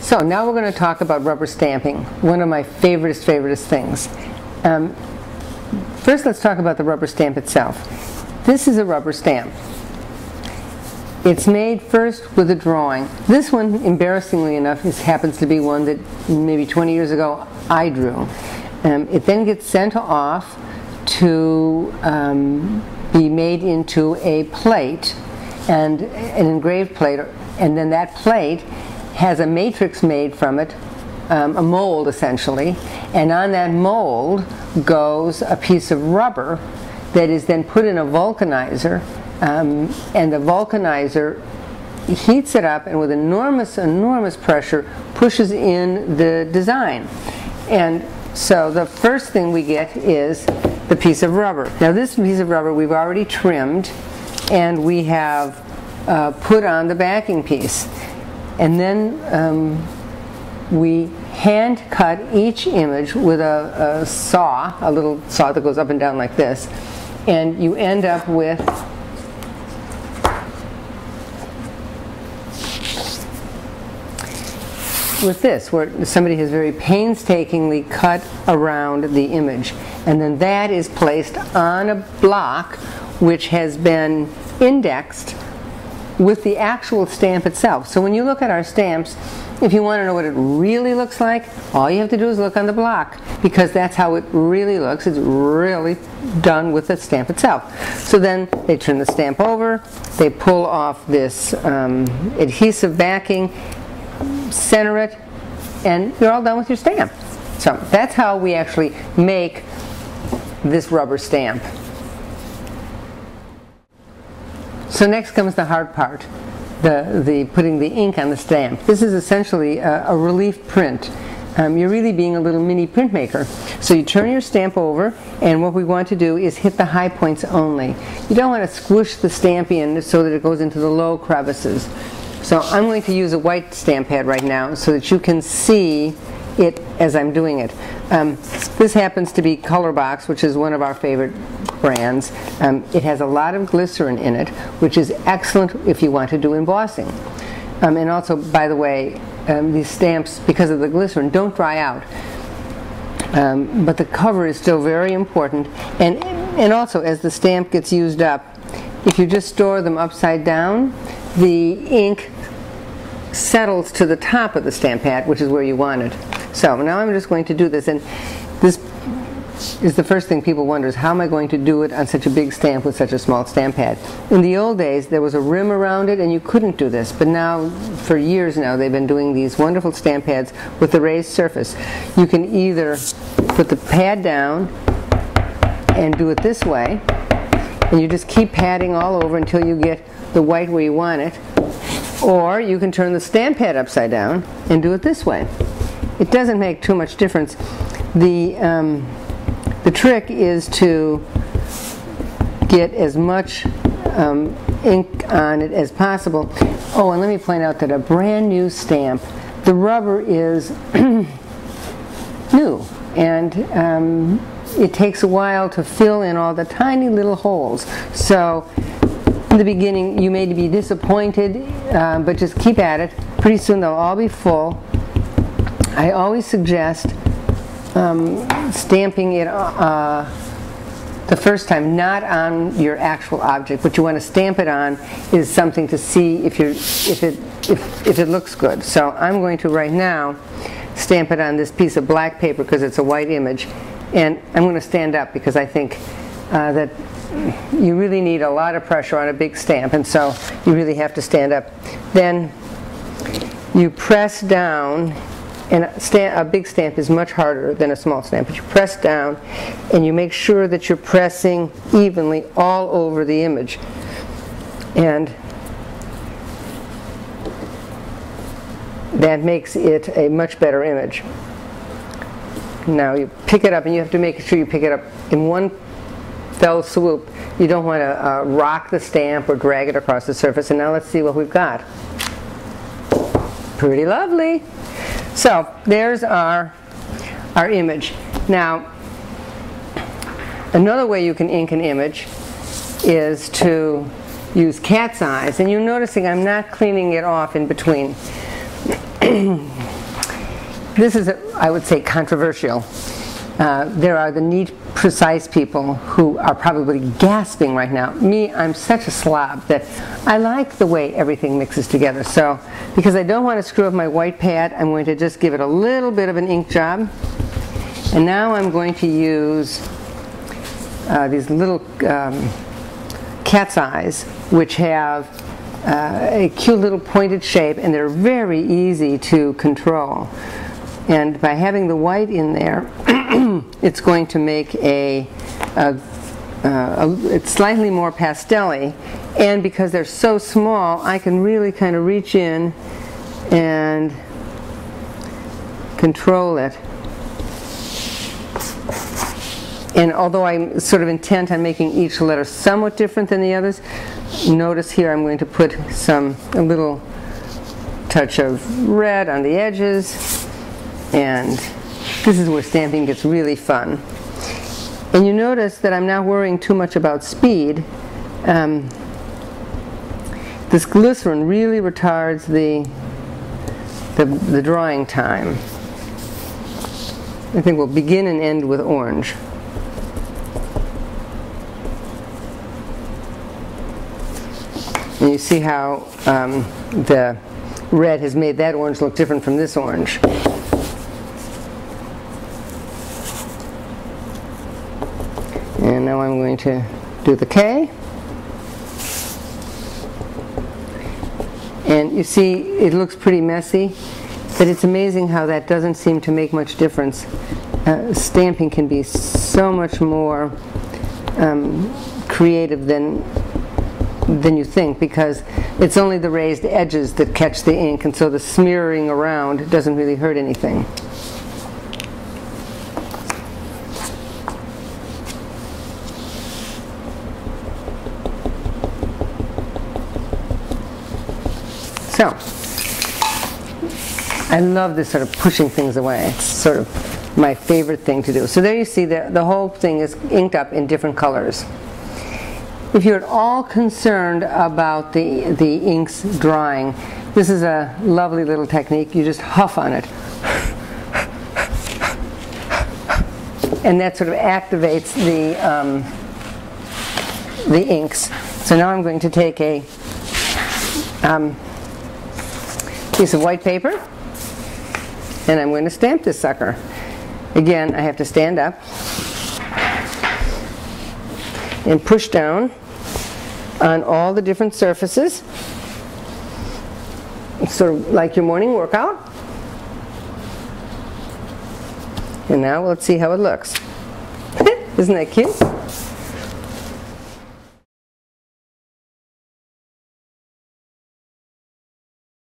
So now we're going to talk about rubber stamping, one of my favoriteest things. First, let's talk about the rubber stamp itself. This is a rubber stamp. It's made first with a drawing. This one, embarrassingly enough, happens to be one that maybe 20 years ago I drew. It then gets sent off to be made into a plate, and an engraved plate, and then that plate has a matrix made from it, a mold essentially, and on that mold goes a piece of rubber that is then put in a vulcanizer, and the vulcanizer heats it up and with enormous pressure pushes in the design. And so the first thing we get is the piece of rubber. Now this piece of rubber we've already trimmed and we have put on the backing piece. And then we hand cut each image with a saw, a little saw that goes up and down like this, and you end up with this, where somebody has very painstakingly cut around the image, and then that is placed on a block which has been indexed with the actual stamp itself. So when you look at our stamps, if you want to know what it really looks like, all you have to do is look on the block, because that's how it really looks. It's really done with the stamp itself. So then they turn the stamp over, they pull off this adhesive backing, center it, and you're all done with your stamp. So that's how we actually make this rubber stamp. So next comes the hard part, the putting the ink on the stamp. This is essentially a relief print. You're really being a little mini printmaker. So you turn your stamp over, and what we want to do is hit the high points only. You don't want to squish the stamp in so that it goes into the low crevices. So I'm going to use a white stamp pad right now so that you can see it as I'm doing it. This happens to be Color Box, which is one of our favorite brands. It has a lot of glycerin in it, which is excellent if you want to do embossing. And also, by the way, these stamps, because of the glycerin, don't dry out. But the cover is still very important. And also, as the stamp gets used up, if you just store them upside down, the ink settles to the top of the stamp pad, which is where you want it. So now I'm just going to do this, and this is the first thing people wonder, is how am I going to do it on such a big stamp with such a small stamp pad? In the old days there was a rim around it and you couldn't do this, but now, for years now, they've been doing these wonderful stamp pads with the raised surface. You can either put the pad down and do it this way, and you just keep patting all over until you get the white where you want it, or you can turn the stamp pad upside down and do it this way. It doesn't make too much difference. The trick is to get as much ink on it as possible. Oh, and let me point out that a brand new stamp, the rubber is new, and it takes a while to fill in all the tiny little holes. So in the beginning you may be disappointed, but just keep at it. Pretty soon they'll all be full. I always suggest stamping it the first time, not on your actual object. What you want to stamp it on is something to see if it looks good. So I'm going to right now stamp it on this piece of black paper because it's a white image, and I'm going to stand up because I think that you really need a lot of pressure on a big stamp, and so you really have to stand up. Then you press down, and a big stamp is much harder than a small stamp, but you press down and you make sure that you're pressing evenly all over the image, and that makes it a much better image. Now you pick it up, and you have to make sure you pick it up in one fell swoop. You don't want to rock the stamp or drag it across the surface. And now let's see what we've got. Pretty lovely. So there's our image. Now another way you can ink an image is to use cat's eyes, and you're noticing I'm not cleaning it off in between. This is, I would say, controversial. There are the neat, precise people who are probably gasping right now. Me, I'm such a slob that I like the way everything mixes together. So, because I don't want to screw up my white pad, I'm going to just give it a little bit of an ink job. And now I'm going to use these little cat's eyes, which have a cute little pointed shape, and they're very easy to control. And by having the white in there, it's going to make it's slightly more pastel-y, and because they're so small, I can really kind of reach in and control it. And although I'm sort of intent on making each letter somewhat different than the others, notice here I'm going to put a little touch of red on the edges, and this is where stamping gets really fun. And you notice that I'm not worrying too much about speed. This glycerin really retards the drawing time. I think we'll begin and end with orange. And you see how the red has made that orange look different from this orange. And now I'm going to do the K. And you see it looks pretty messy, but it's amazing how that doesn't seem to make much difference. Stamping can be so much more creative than you think, because it's only the raised edges that catch the ink, and so the smearing around doesn't really hurt anything. So, I love this sort of pushing things away. It's sort of my favorite thing to do. So there you see the whole thing is inked up in different colors. If you're at all concerned about the inks drying, this is a lovely little technique. You just huff on it. And that sort of activates the inks. So now I'm going to take a piece of white paper, and I'm going to stamp this sucker. Again, I have to stand up and push down on all the different surfaces, sort of like your morning workout. And now let's see how it looks. Isn't that cute?